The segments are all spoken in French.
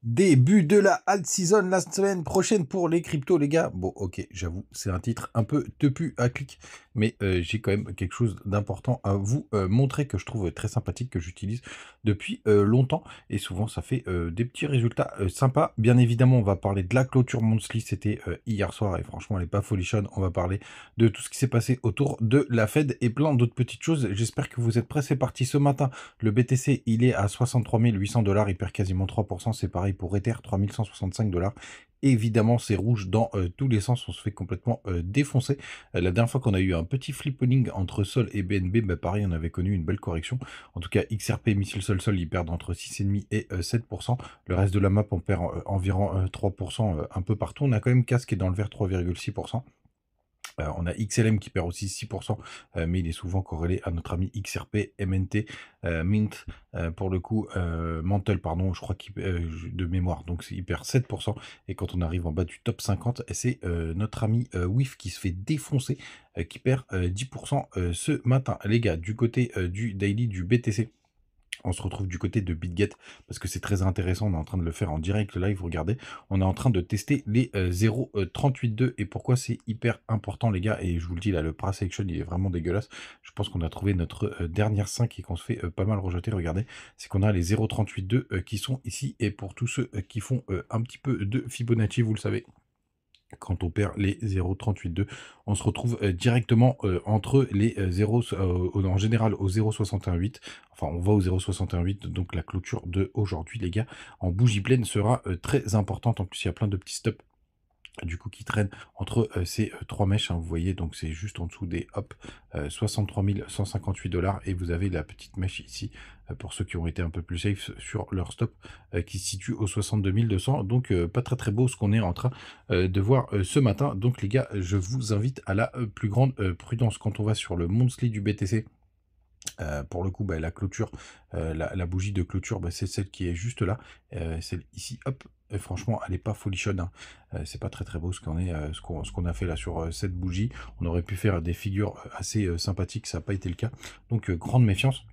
Début de la alt season la semaine prochaine pour les cryptos, les gars. Bon, ok, j'avoue, c'est un titre un peu tepu à clic, mais j'ai quand même quelque chose d'important à vous montrer que je trouve très sympathique, que j'utilise depuis longtemps. Et souvent, ça fait des petits résultats sympas. Bien évidemment, on va parler de la clôture monthly, c'était hier soir, et franchement, elle n'est pas folichonne. On va parler de tout ce qui s'est passé autour de la Fed et plein d'autres petites choses. J'espère que vous êtes prêts. C'est parti ce matin. Le BTC, il est à 63 800 $, il perd quasiment 3%. C'est pareil pour Ether, 3165 $. Évidemment, c'est rouge dans tous les sens, on se fait complètement défoncer. La dernière fois qu'on a eu un petit flippening entre Sol et BNB, bah pareil, on avait connu une belle correction. En tout cas, XRP, Missile Sol, ils perdent entre 6,5 et 7%. Le reste de la map, on perd environ 3% un peu partout. On a quand même CAS qui est dans le vert, 3,6%. On a XLM qui perd aussi 6%, mais il est souvent corrélé à notre ami XRP, MNT, Mint, pour le coup, Mantle, pardon, je crois qu'il de mémoire, donc il perd 7%. Et quand on arrive en bas du top 50, c'est notre ami WIF qui se fait défoncer, qui perd 10% ce matin. Les gars, du côté du daily du BTC, on se retrouve du côté de BitGet parce que c'est très intéressant. On est en train de le faire en direct live. Regardez, on est en train de tester les 0,38,2 et pourquoi c'est hyper important, les gars. Et je vous le dis là, le price action il est vraiment dégueulasse. Je pense qu'on a trouvé notre dernière 5 et qu'on se fait pas mal rejeter. Regardez, c'est qu'on a les 0,38,2 qui sont ici. Et pour tous ceux qui font un petit peu de Fibonacci, vous le savez, quand on perd les 0,38,2, on se retrouve directement entre les 0, en général au 0,618. Enfin, on va au 0,618, donc la clôture de aujourd'hui, les gars, en bougie pleine sera très importante. En plus, il y a plein de petits stops du coup qui traîne entre ces trois mèches, hein, vous voyez, donc c'est juste en dessous des hop 63 158 $, et vous avez la petite mèche ici pour ceux qui ont été un peu plus safe sur leur stop qui se situe au 62 200, donc pas très très beau ce qu'on est en train de voir ce matin. Donc les gars, je vous invite à la plus grande prudence quand on va sur le monthly du BTC. Pour le coup, bah, la clôture, la bougie de clôture, bah, c'est celle qui est juste là, celle ici, hop. Et franchement, elle est pas folichonne, hein. C'est pas très très beau ce qu'on est, ce qu'on a fait là sur cette bougie. On aurait pu faire des figures assez sympathiques, ça n'a pas été le cas. Donc grande méfiance.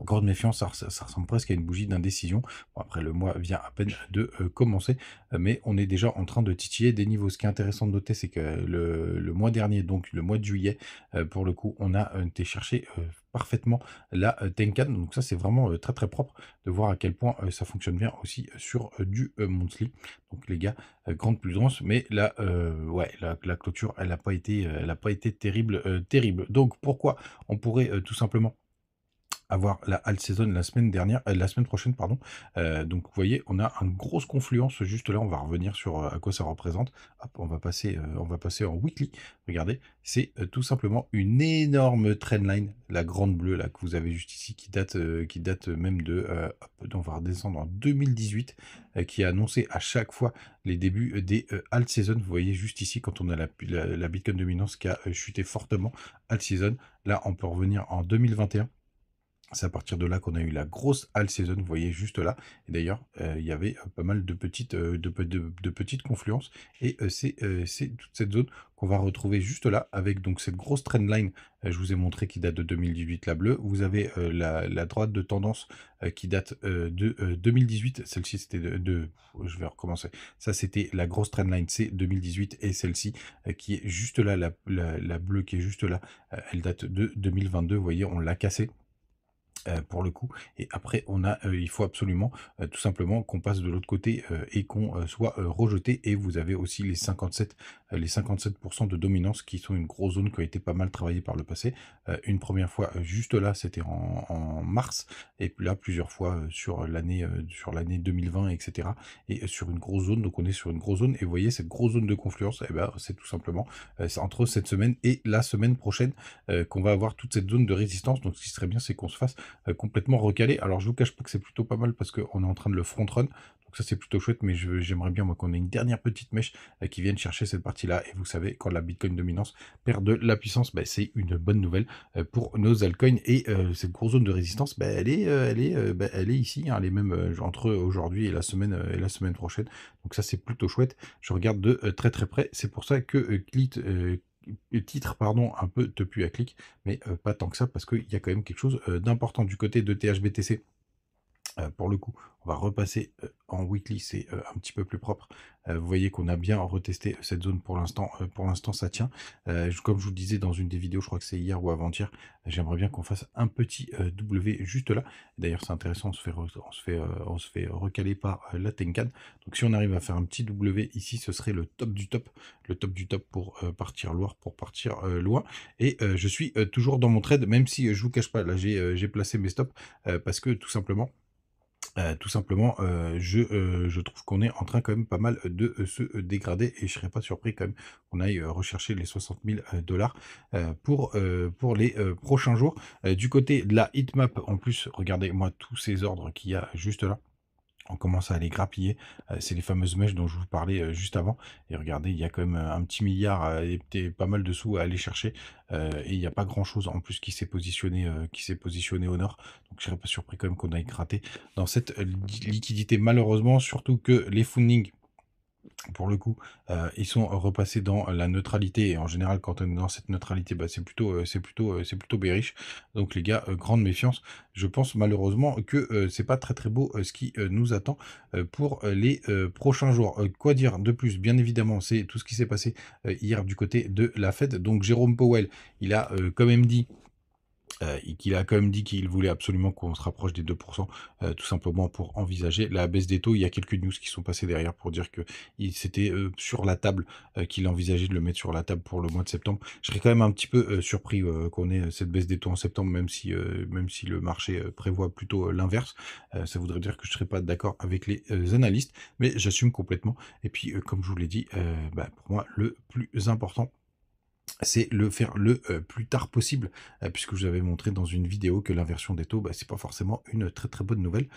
Grande méfiance, ça ressemble presque à une bougie d'indécision. Bon, après, le mois vient à peine de commencer, mais on est déjà en train de titiller des niveaux. Ce qui est intéressant de noter, c'est que le mois dernier, donc le mois de juillet, pour le coup, on a été chercher parfaitement la Tenkan. Donc ça, c'est vraiment très très propre de voir à quel point ça fonctionne bien aussi sur du monthly. Donc les gars, grande prudence, mais là, ouais, la clôture, elle a pas été terrible, terrible. Donc pourquoi on pourrait tout simplement avoir la alt season la semaine dernière, la semaine prochaine, pardon. Donc vous voyez, on a une grosse confluence juste là. On va revenir sur à quoi ça représente. Hop, on va passer en weekly. Regardez, c'est tout simplement une énorme trendline, la grande bleue là que vous avez juste ici, qui date même de, hop, on va redescendre en 2018, qui a annoncé à chaque fois les débuts des alt season. Vous voyez juste ici quand on a la Bitcoin dominance qui a chuté fortement alt season. Là, on peut revenir en 2021. C'est à partir de là qu'on a eu la grosse all season, vous voyez juste là. Et d'ailleurs, il y avait pas mal de petites, de petites confluences. Et c'est toute cette zone qu'on va retrouver juste là, avec donc cette grosse trendline, je vous ai montré, qui date de 2018, la bleue. Vous avez la droite de tendance qui date de 2018. Celle-ci, c'était je vais recommencer. Ça, c'était la grosse trendline, c'est 2018. Et celle-ci, qui est juste là, la bleue qui est juste là, elle date de 2022. Vous voyez, on l'a cassée pour le coup. Et après, il faut absolument tout simplement qu'on passe de l'autre côté et qu'on soit rejeté. Et vous avez aussi les 57% de dominance qui sont une grosse zone qui a été pas mal travaillée par le passé. Une première fois juste là, c'était en mars, et puis là plusieurs fois sur l'année 2020, etc. Et sur une grosse zone. Donc on est sur une grosse zone. Et vous voyez cette grosse zone de confluence, et ben c'est tout simplement c'est entre cette semaine et la semaine prochaine qu'on va avoir toute cette zone de résistance. Donc ce qui serait bien, c'est qu'on se fasse complètement recalé. Alors je vous cache pas que c'est plutôt pas mal parce qu'on est en train de le front run, donc ça c'est plutôt chouette, mais j'aimerais bien moi qu'on ait une dernière petite mèche qui vienne chercher cette partie là. Et vous savez, quand la Bitcoin dominance perd de la puissance, bah, c'est une bonne nouvelle pour nos altcoins. Et cette grosse zone de résistance, bah, elle est ici, hein. Elle est même entre aujourd'hui et la semaine prochaine, donc ça c'est plutôt chouette. Je regarde de très très près. C'est pour ça que titre, pardon, un peu tepu à clic, mais pas tant que ça, parce qu'il y a quand même quelque chose d'important du côté de THBTC. Pour le coup, on va repasser en weekly, c'est un petit peu plus propre. Vous voyez qu'on a bien retesté cette zone pour l'instant ça tient. Comme je vous le disais dans une des vidéos, je crois que c'est hier ou avant-hier, j'aimerais bien qu'on fasse un petit W juste là. D'ailleurs c'est intéressant, on se fait recaler par la Tenkan. Donc si on arrive à faire un petit W ici, ce serait le top du top. Le top du top pour partir loin, loin. Et je suis toujours dans mon trade, même si je vous cache pas, là j'ai placé mes stops parce que je trouve qu'on est en train quand même pas mal de se dégrader et je serais pas surpris quand même qu'on aille rechercher les 60 000 dollars pour les prochains jours. Du côté de la heatmap, en plus, regardez-moi tous ces ordres qu'il y a juste là. On commence à les grappiller. C'est les fameuses mèches dont je vous parlais juste avant. Et regardez, il y a quand même un petit milliard et pas mal de sous à aller chercher. Et il n'y a pas grand-chose en plus qui s'est positionné au nord. Donc je serais pas surpris quand même qu'on aille gratter dans cette liquidité. Malheureusement, surtout que les funding, pour le coup, ils sont repassés dans la neutralité et en général quand on est dans cette neutralité, bah, c'est plutôt bearish. Donc les gars, grande méfiance. Je pense malheureusement que c'est pas très très beau ce qui nous attend pour les prochains jours. Quoi dire de plus? Bien évidemment, c'est tout ce qui s'est passé hier du côté de la Fed. Donc Jérôme Powell, il a quand même dit qu'il a quand même dit qu'il voulait absolument qu'on se rapproche des 2%, tout simplement pour envisager la baisse des taux. Il y a quelques news qui sont passées derrière pour dire que c'était sur la table, qu'il envisageait de le mettre sur la table pour le mois de septembre. Je serais quand même un petit peu surpris qu'on ait cette baisse des taux en septembre, même si le marché prévoit plutôt l'inverse. Ça voudrait dire que je ne serais pas d'accord avec les analystes, mais j'assume complètement. Et puis, comme je vous l'ai dit, pour moi, le plus important, c'est le faire le plus tard possible, puisque je vous avais montré dans une vidéo que l'inversion des taux, bah, c'est pas forcément une très très bonne nouvelle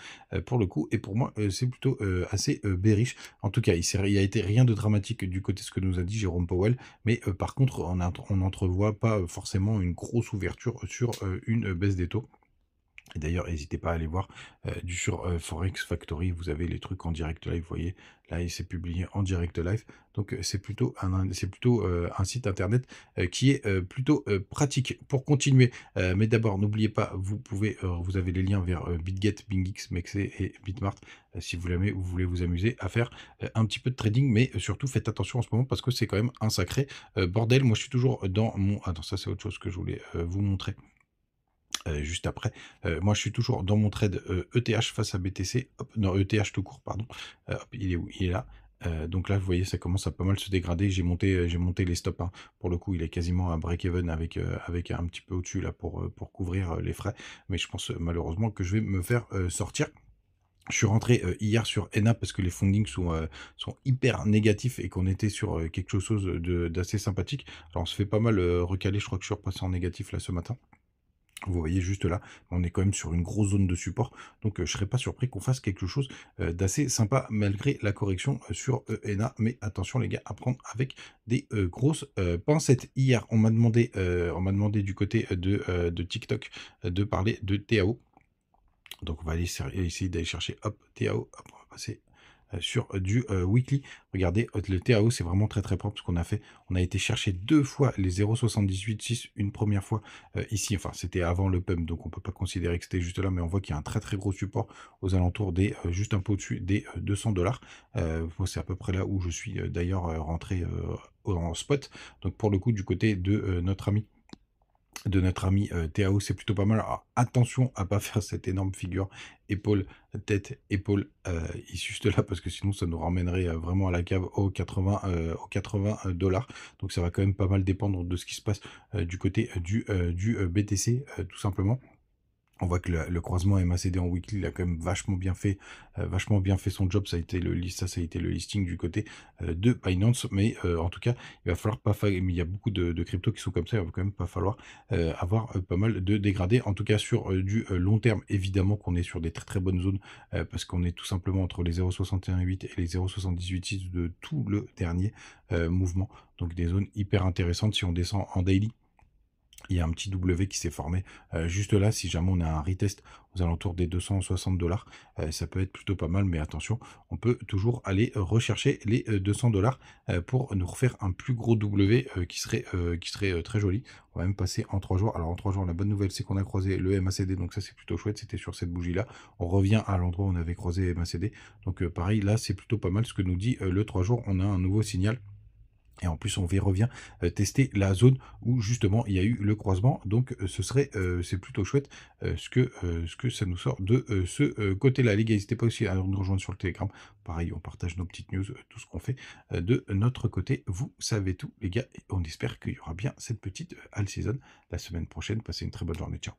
pour le coup. Et pour moi, c'est plutôt assez bearish. En tout cas, il a été rien de dramatique du côté de ce que nous a dit Jérôme Powell, mais par contre, on n'entrevoit pas forcément une grosse ouverture sur une baisse des taux. Et d'ailleurs, n'hésitez pas à aller voir sur Forex Factory, vous avez les trucs en direct live, vous voyez, là il s'est publié en direct live, donc c'est plutôt un site internet qui est plutôt pratique pour continuer. Mais d'abord, n'oubliez pas, vous avez les liens vers BitGet, BingX, Mexe et Bitmart si vous voulez vous amuser à faire un petit peu de trading, mais surtout faites attention en ce moment parce que c'est quand même un sacré bordel. Moi je suis toujours dans mon... Attends, ça c'est autre chose que je voulais vous montrer. Juste après. Moi, je suis toujours dans mon trade ETH face à BTC. Hop, non, ETH tout court, pardon. Hop, il est où? Il est là. Donc là, vous voyez, ça commence à pas mal se dégrader. J'ai monté les stops, hein. Pour le coup, il est quasiment à break-even avec un petit peu au-dessus là pour couvrir les frais. Mais je pense malheureusement que je vais me faire sortir. Je suis rentré hier sur ENA parce que les fundings sont hyper négatifs et qu'on était sur quelque chose d'assez sympathique. Alors on se fait pas mal recaler, je crois que je suis repassé en négatif là ce matin. Vous voyez juste là, on est quand même sur une grosse zone de support, donc je ne serais pas surpris qu'on fasse quelque chose d'assez sympa malgré la correction sur ENA. Mais attention les gars, à prendre avec des grosses pincettes. Hier, on m'a demandé du côté de TikTok de parler de TAO. Donc on va aller essayer d'aller chercher hop TAO, hop, on va passer sur du weekly. Regardez, le TAO, c'est vraiment très très propre ce qu'on a fait. On a été chercher deux fois les 0,78,6, une première fois ici, enfin c'était avant le pump, donc on peut pas considérer que c'était juste là, mais on voit qu'il y a un très très gros support aux alentours des, juste un peu au-dessus des 200 dollars. Moi c'est à peu près là où je suis d'ailleurs rentré en spot. Donc pour le coup du côté de notre ami TAO, c'est plutôt pas mal. Alors, attention à pas faire cette énorme figure épaule, tête, épaule, juste là, parce que sinon ça nous ramènerait vraiment à la cave aux 80 dollars. Donc ça va quand même pas mal dépendre de ce qui se passe du côté du BTC, tout simplement. On voit que le croisement MACD en weekly, il a quand même vachement bien fait son job. Ça a été le listing du côté de Binance. Mais en tout cas, il va falloir pas faire. Il y a beaucoup de cryptos qui sont comme ça. Il va quand même pas falloir avoir pas mal de dégradés. En tout cas, sur du long terme, évidemment qu'on est sur des très très bonnes zones parce qu'on est tout simplement entre les 0,618 et les 0,786 de tout le dernier mouvement. Donc des zones hyper intéressantes si on descend en daily. Il y a un petit W qui s'est formé juste là. Si jamais on a un retest aux alentours des 260 $, ça peut être plutôt pas mal. Mais attention, on peut toujours aller rechercher les 200 $ pour nous refaire un plus gros W qui serait très joli. On va même passer en 3 jours. Alors en 3 jours, la bonne nouvelle, c'est qu'on a croisé le MACD. Donc ça, c'est plutôt chouette. C'était sur cette bougie-là. On revient à l'endroit où on avait croisé MACD. Donc pareil, là, c'est plutôt pas mal ce que nous dit le 3 jours. On a un nouveau signal. Et en plus, on revient tester la zone où justement il y a eu le croisement. Donc, c'est plutôt chouette ce que ça nous sort de ce côté-là. Les gars, n'hésitez pas aussi à nous rejoindre sur le Telegram. Pareil, on partage nos petites news, tout ce qu'on fait de notre côté. Vous savez tout, les gars. Et on espère qu'il y aura bien cette petite all season la semaine prochaine. Passez une très bonne journée. Ciao.